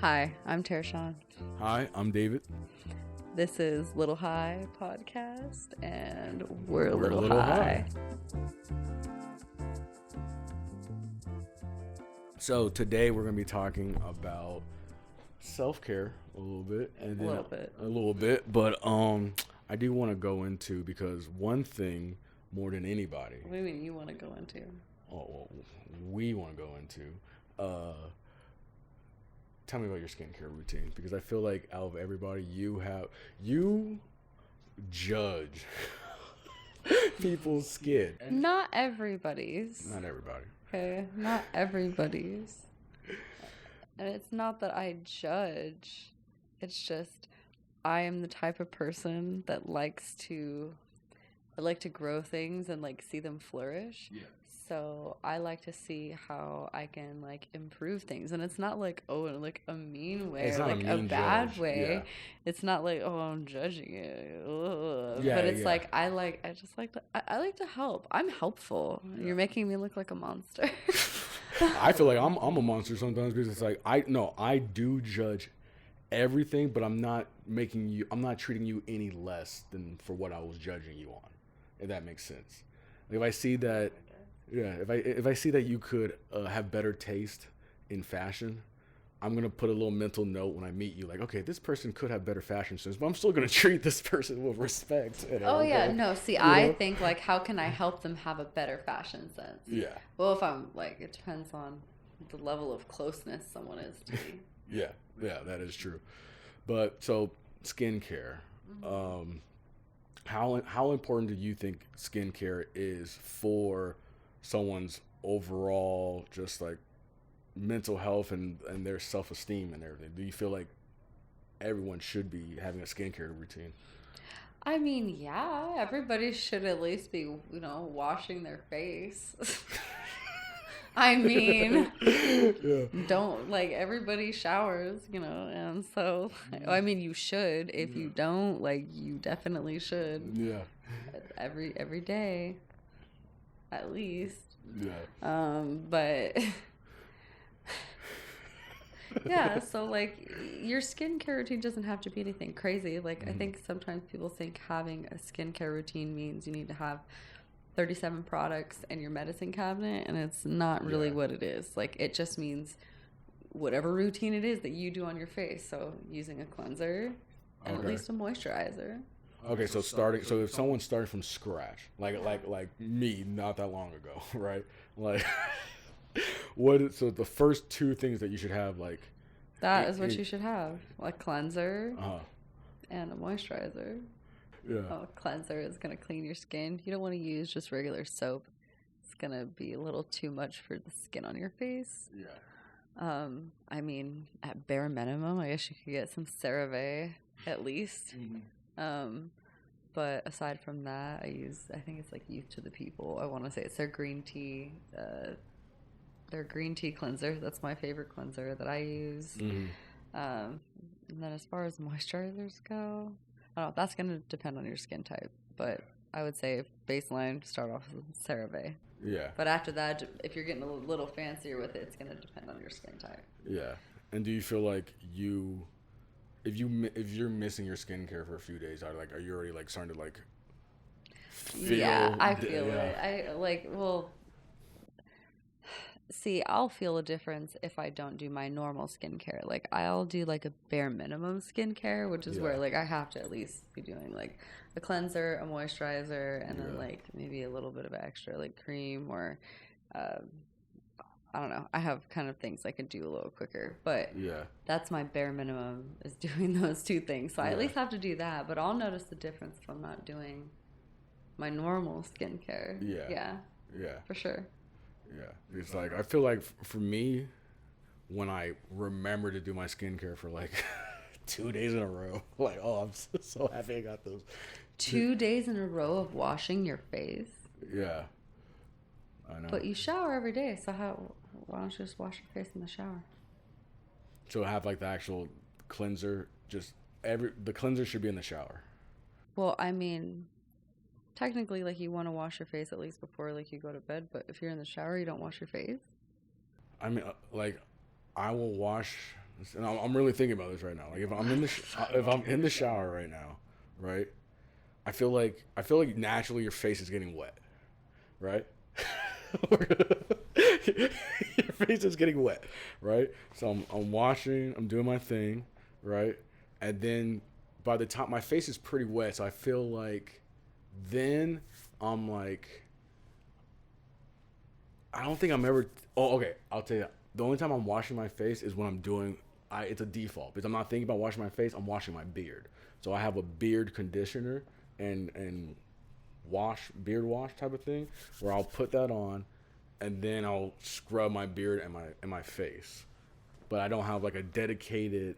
Hi, I'm Tarashawn. Hi, I'm David. This is Little High Podcast, and we're a We're little high. So today we're going to be talking about self-care a little bit, and then a little bit. But I do want to go into, because one thing more than anybody. What do you mean you want to go into? Oh, well, we want to go into. Tell me about your skincare routine, because I feel like out of everybody, you judge people's skin. Not everybody's. Not everybody. Okay, not everybody's. And it's not that I judge. It's just I am the type of person that likes to grow things and see them flourish. Yeah. So I like to see how I can improve things, and it's not in a mean way, it's or not a bad judge. way. Yeah. It's not I'm judging it. Yeah, but it's yeah. I like to help. I'm helpful. Yeah. You're making me look like a monster. I feel like I'm a monster sometimes, because it's I do judge everything, but I'm not treating you any less than for what I was judging you on, if that makes sense. If I see that. Yeah, if I see that you could have better taste in fashion, I'm gonna put a little mental note when I meet you, okay, this person could have better fashion sense, but I'm still gonna treat this person with respect. Oh yeah, no. See, I think how can I help them have a better fashion sense? Yeah. Well, if I'm it depends on the level of closeness someone is to me. Yeah, that is true. But so skincare. Mm-hmm. How important do you think skincare is for someone's overall just mental health and their self-esteem and everything? Do you feel like everyone should be having a skincare routine? I mean, yeah, everybody should at least be, washing their face. I mean, yeah. Don't everybody showers, and so I mean, you should. If you don't, you definitely should. Yeah. Every day, at least. Yeah. But yeah, so your skincare routine doesn't have to be anything crazy. I think sometimes people think having a skincare routine means you need to have 37 products in your medicine cabinet, and it's not really what it is. It just means whatever routine it is that you do on your face. So using a cleanser and at least a moisturizer. Okay, so if someone started from scratch, like me not that long ago, right? So the first two things that you should have, that is what you should have, cleanser and a moisturizer. Yeah. A cleanser is going to clean your skin. You don't want to use just regular soap. It's going to be a little too much for the skin on your face. Yeah. I mean, at bare minimum, I guess you could get some CeraVe at least. Mm-hmm. But aside from that, I think it's Youth to the People. I want to say it's their green tea cleanser. That's my favorite cleanser that I use. Mm-hmm. And then as far as moisturizers go, I don't know, that's going to depend on your skin type. But I would say baseline, start off with CeraVe. Yeah. But after that, if you're getting a little fancier with it, it's going to depend on your skin type. Yeah. And do you feel like if you're missing your skincare for a few days, are you already starting to feel? Yeah, I feel it. See, I'll feel a difference if I don't do my normal skincare. I'll do a bare minimum skincare, which is where I have to at least be doing a cleanser, a moisturizer, and then maybe a little bit of extra cream or I don't know. I have kind of things I can do a little quicker, but that's my bare minimum, is doing those two things. So I at least have to do that, but I'll notice the difference if I'm not doing my normal skincare. Yeah. For sure. Yeah. It's I feel like for me, when I remember to do my skincare for 2 days in a row, I'm so happy I got those. 2 days in a row of washing your face? Yeah. I know. But you shower every day, so why don't you just wash your face in the shower? So have the actual cleanser, the cleanser should be in the shower. Well, I mean, technically, you want to wash your face at least before you go to bed, but if you're in the shower, you don't wash your face? I mean, I will wash And I'm really thinking about this right now. Like if I'm in the shower right now, right? I feel like naturally your face is getting wet, right? Your face is getting wet, right? So I'm washing, I'm doing my thing, right? And then by the time my face is pretty wet, so I feel like then I'm like, I don't think I'm ever. Oh, okay. I'll tell you. The only time I'm washing my face is when I'm doing. It's a default because I'm not thinking about washing my face. I'm washing my beard. So I have a beard conditioner and beard wash type of thing where I'll put that on, and then I'll scrub my beard and my face. But I don't have like a dedicated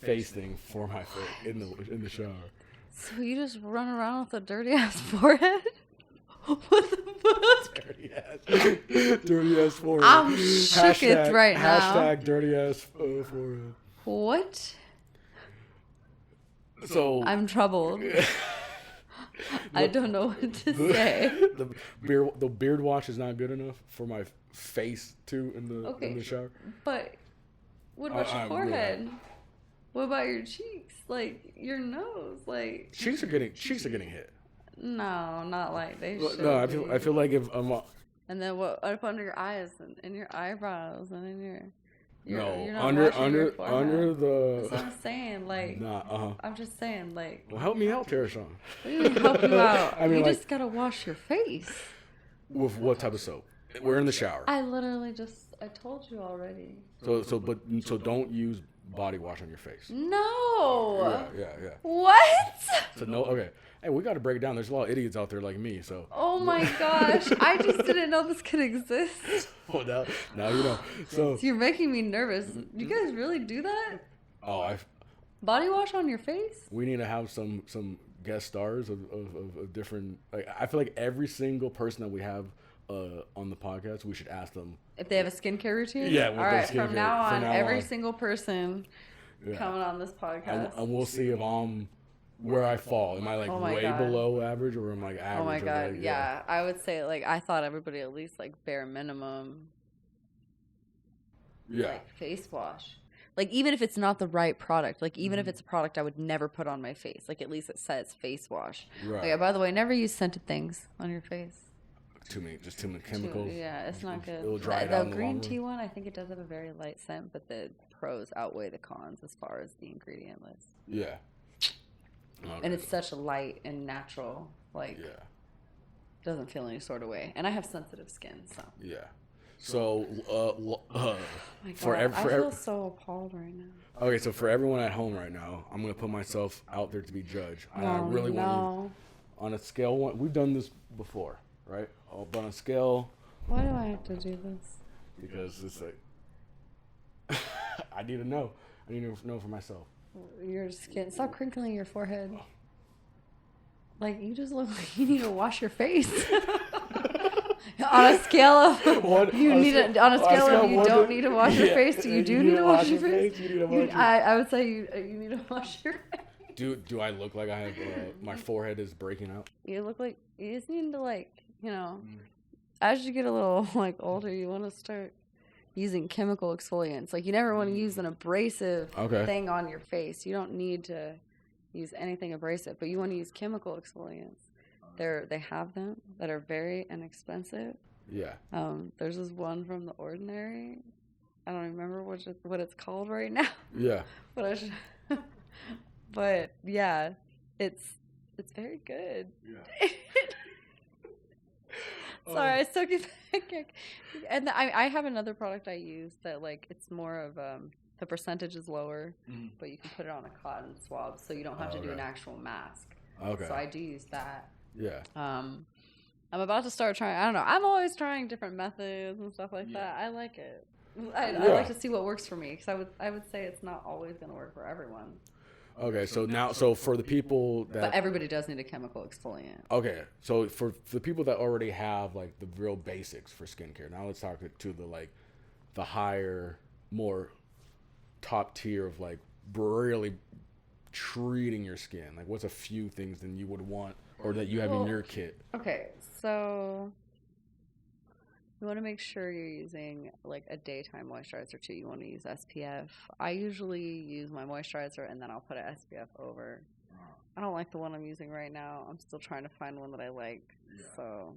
face thing for my face in the shower. So you just run around with a dirty ass forehead? What the fuck? Dirty ass forehead. I'm shook it right now. Hashtag dirty ass forehead. What? So I'm troubled. I don't know what to say. The beard wash is not good enough for my face too in the shower. But what about your forehead? Yeah. What about your cheeks? Like your nose? Like cheeks are getting hit. No, not like they should. No, I feel like if I'm. And then what up under your eyes and your eyebrows and in your you're not under the. That's what I'm saying. Like, I'm just saying, like. Well, help me out, Tarashawn. We need to help you out. I mean, you just gotta wash your face. With what type of soap? We're in the shower. I literally I told you already. So don't use body wash on your face. No. Yeah. What? So no, okay. Hey, we got to break it down. There's a lot of idiots out there like me, so. Oh my gosh. I just didn't know this could exist. Well, now you know. So you're making me nervous. You guys really do that? Oh, body wash on your face? We need to have some guest stars of different, like, I feel like every single person that we have on the podcast, we should ask them. If they have a skincare routine? Yeah. All right, from now on, every single person coming on this podcast. And we'll see if I'm where I fall. Am I like way below average or am I like average? Oh my God. Like, yeah. I would say like I thought everybody at least like bare minimum. Yeah. Like face wash. Like even if it's not the right product, like even if it's a product I would never put on my face, like at least it says face wash. Right. Like, by the way, never use scented things on your face. Too many chemicals. Yeah, it's not good. It'll dry the green tea one, I think it does have a very light scent, but the pros outweigh the cons as far as the ingredient list. Yeah. Okay. And it's such a light and natural, like, doesn't feel any sort of way. And I have sensitive skin, so. Yeah. So, I feel so appalled right now. Okay, so for everyone at home right now, I'm going to put myself out there to be judged. I really want you, on a scale, we've done this before, right? But on a scale. Why do I have to do this? Because it's like, I need to know. I need to know for myself. Your skin. Stop crinkling your forehead. Like, you just look like you need to wash your face. On a scale of you don't need to wash your face, do you need to wash your face? I would say you need to wash your face. Do I look like I have my forehead is breaking out? You look like you just need to as you get a little like older, you want to start using chemical exfoliants. Like you never want to use an abrasive thing on your face. You don't need to use anything abrasive, but you want to use chemical exfoliants. They have them that are very inexpensive. Yeah. There's this one from The Ordinary. I don't remember what it's called right now. Yeah. But yeah, it's very good. Yeah. Sorry, I still get back. And I have another product I use that like it's more of the percentage is lower, but you can put it on a cotton swab, so you don't have to do an actual mask. Okay. So I do use that. Yeah. I'm about to start trying. I don't know. I'm always trying different methods and stuff like that. I like it. I like to see what works for me because I would say it's not always going to work for everyone. Okay, so for the people that... But everybody does need a chemical exfoliant. Okay, so for the people that already have, like, the real basics for skincare, now let's talk to the higher, more top tier of, like, really treating your skin. Like, what's a few things that you would want or that you have in your kit? Okay, so You want to make sure you're using like a daytime moisturizer too. You want to use SPF. I usually use my moisturizer and then I'll put an SPF over. I don't like the one I'm using right now. I'm still trying to find one that I like. Yeah. So,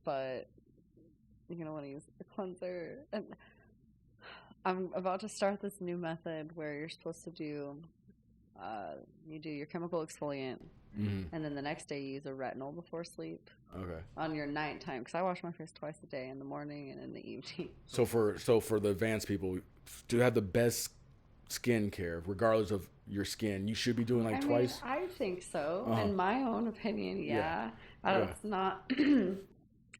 but you're going to want to use the cleanser. And I'm about to start this new method where you're supposed to do, you do your chemical exfoliant. Mm-hmm. And then the next day you use a retinol before sleep. Okay. On your nighttime, because I wash my face twice a day, in the morning and in the evening. So for the advanced people, to have the best skin care, regardless of your skin, you should be doing like twice. I think so. In my own opinion, yeah. It's not. You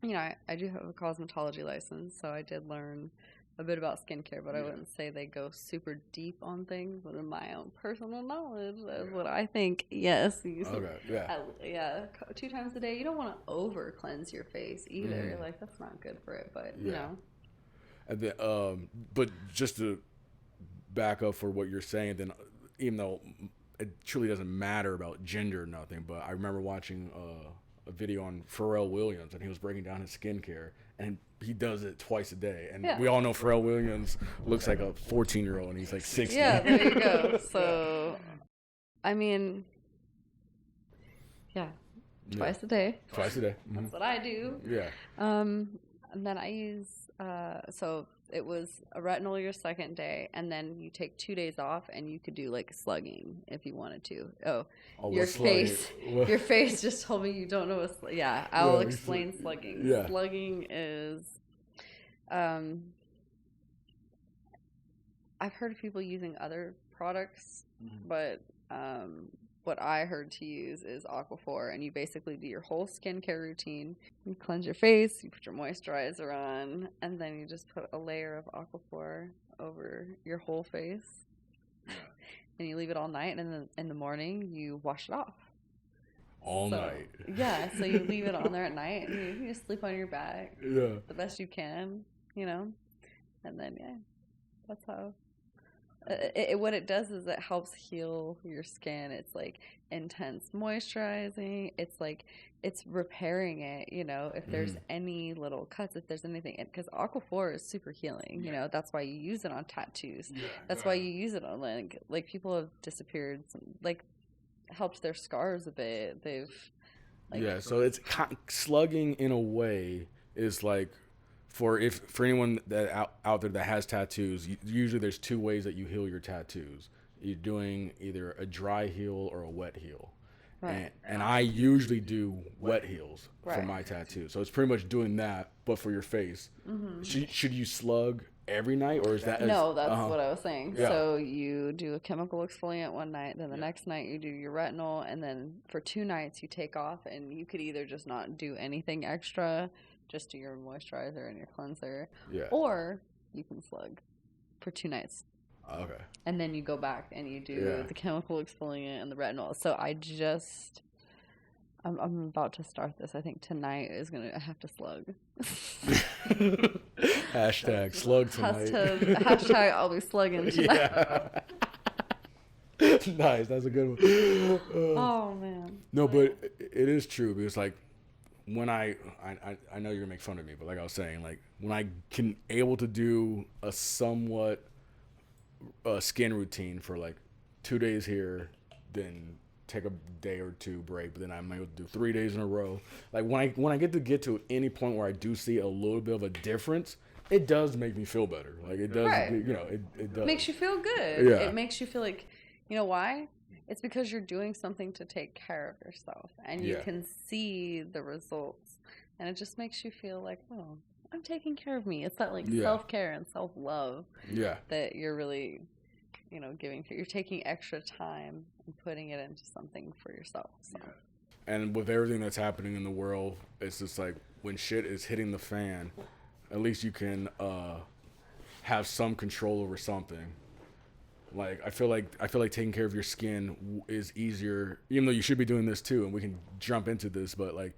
know, I do have a cosmetology license, so I did learn a bit about skincare, but I wouldn't say they go super deep on things. But in my own personal knowledge, that's what I think. Yes. Okay. 2 times a day. You don't want to over cleanse your face either. Like that's not good for it. But you know. And then, but just to back up for what you're saying, then even though it truly doesn't matter about gender or nothing, but I remember watching a video on Pharrell Williams, and he was breaking down his skincare, and he does it twice a day. And we all know Pharrell Williams looks like a 14-year-old, and he's like 60. Yeah, there you go. So, I mean, twice a day. Twice a day. Mm-hmm. That's what I do. Yeah. And then I use, so it was a retinol your second day, and then you take 2 days off, and you could do like slugging if you wanted to. Your face just told me you don't know what I'll explain slugging. Yeah. Slugging is, I've heard of people using other products, but what I heard to use is Aquaphor, and you basically do your whole skincare routine. You cleanse your face, you put your moisturizer on, and then you just put a layer of Aquaphor over your whole face. Yeah. And you leave it all night, and then in the morning you wash it off. All night. Yeah, so you leave it on there at night, and you just sleep on your back the best you can, you know? And then, that's how... what it does is it helps heal your skin. It's like intense moisturizing. It's like it's repairing it, you know, if there's any little cuts, if there's anything, because Aquaphor is super healing, you know, that's why you use it on tattoos. That's why you use it on like people have disappeared, like helped their scars a bit. They've so it's slugging in a way is like, for anyone that out there that has tattoos, usually there's 2 ways that you heal your tattoos. You're doing either a dry heal or a wet heal. Right. And I usually do wet heals for my tattoo. So it's pretty much doing that, but for your face. Mm-hmm. Should you slug every night, or is that... No, that's what I was saying. Yeah. So you do a chemical exfoliant one night, then the next night you do your retinol, and then for 2 nights you take off, and you could either just not do anything extra, just do your moisturizer and your cleanser. Yeah. Or you can slug for 2 nights. Okay. And then you go back and you do the chemical exfoliant and the retinol. So I'm about to start this. I think tonight is I have to slug. Hashtag slug tonight. Hashtag I'll be slugging tonight. Yeah. Nice. That's a good one. Oh, man. No, but it is true, because like, when I know you're gonna make fun of me, but like I was saying, like when I can able to do a somewhat skin routine for like 2 days here, then take a day or 2 break, but then I'm able to do 3 days in a row. Like when I get to any point where I do see a little bit of a difference, it does make me feel better. Like it does, you know, it does. It makes you feel good. Yeah. It makes you feel like, you know why? It's because you're doing something to take care of yourself, and you can see the results, and it just makes you feel like, oh, I'm taking care of me. It's that like self-care and self-love that you're really, you know, giving. You're taking extra time and putting it into something for yourself. So. Yeah. And with everything that's happening in the world, it's just like when shit is hitting the fan, at least you can have some control over something. Like I feel like taking care of your skin is easier, even though you should be doing this too, and we can jump into this, but like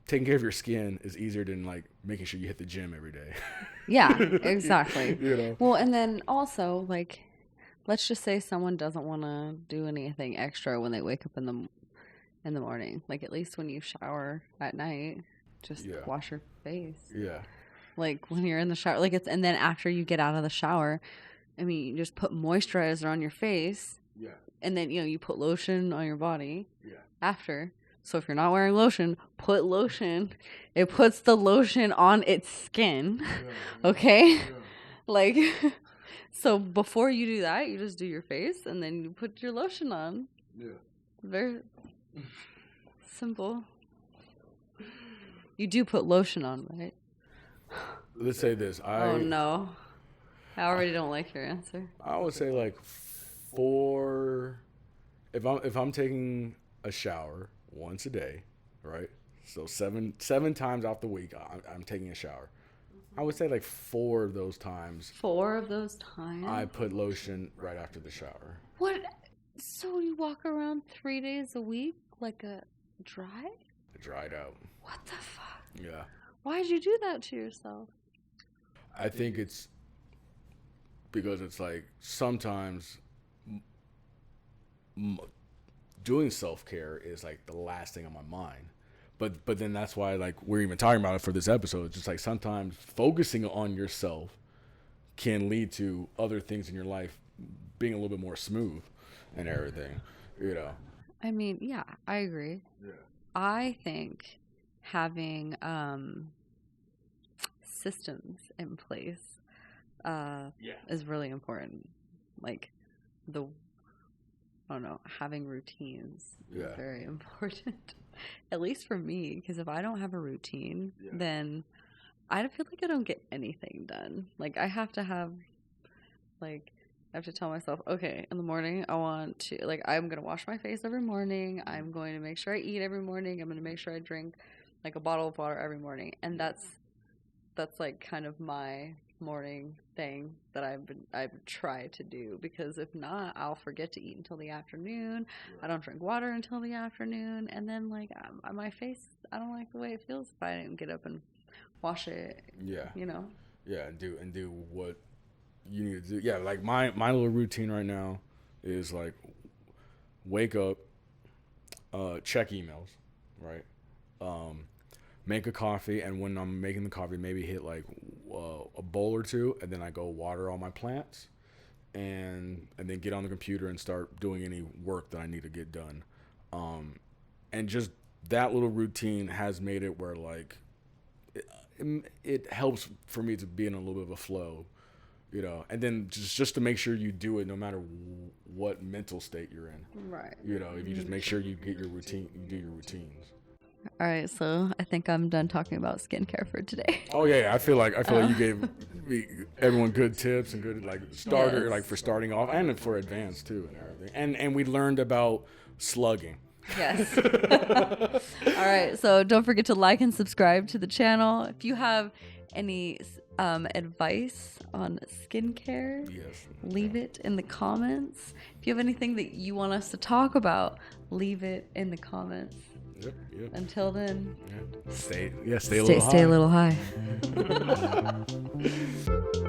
taking care of your skin is easier than like making sure you hit the gym every day. Yeah, exactly. You know? Well, and then also like, let's just say someone doesn't want to do anything extra when they wake up in the morning. Like at least when you shower at night, just wash your face. Yeah. like when you're in the shower, like and then after you get out of the shower, I mean, you just put moisturizer on your face. Yeah. And then, you put lotion on your body. Yeah. After. So if you're not wearing lotion, put lotion. It puts the lotion on its skin. Yeah. Okay? Yeah. Like, so before you do that, you just do your face and then you put your lotion on. Yeah. Very simple. You do put lotion on, right? Let's say this. Oh, no. I already don't like your answer. I would say like 4. If I'm taking a shower once a day, right? So seven times out the week, I'm taking a shower. I would say like 4 of those times. 4 of those times? I put lotion right after the shower. What? So you walk around 3 days a week like a dried out. What the fuck? Yeah. Why'd you do that to yourself? I think it's because it's like sometimes doing self-care is like the last thing on my mind. But then that's why like we're even talking about it for this episode. It's just like sometimes focusing on yourself can lead to other things in your life being a little bit more smooth and everything, I mean, yeah, I agree. Yeah. I think having systems in place is really important. Like having routines is very important. At least for me, because if I don't have a routine, then I feel like I don't get anything done. Like I have to tell myself, okay, in the morning I want to, like, I'm going to wash my face every morning. I'm going to make sure I eat every morning. I'm going to make sure I drink like a bottle of water every morning. And that's like kind of my morning thing that I've tried to do, because if not, I'll forget to eat until the afternoon. I don't drink water until the afternoon, and then my face, I don't like the way it feels if I didn't get up and wash it. Yeah. Yeah, and do what you need to do. Yeah, like my little routine right now is like wake up, check emails, right? Make a coffee, and when I'm making the coffee, maybe hit like a bowl or 2, and then I go water all my plants, and then get on the computer and start doing any work that I need to get done. And just that little routine has made it where like it helps for me to be in a little bit of a flow, and then just to make sure you do it no matter what mental state you're in. Right. If you just make sure you get your routine, you do your routines. All right, so I think I'm done talking about skincare for today. Oh yeah, I feel like you gave everyone good tips and good like starter, like for starting off and for advanced too and everything. And we learned about slugging. Yes. All right, so don't forget to like and subscribe to the channel. If you have any advice on skincare, leave it in the comments. If you have anything that you want us to talk about, leave it in the comments. Yep. Until then, stay a little high. Stay a little high.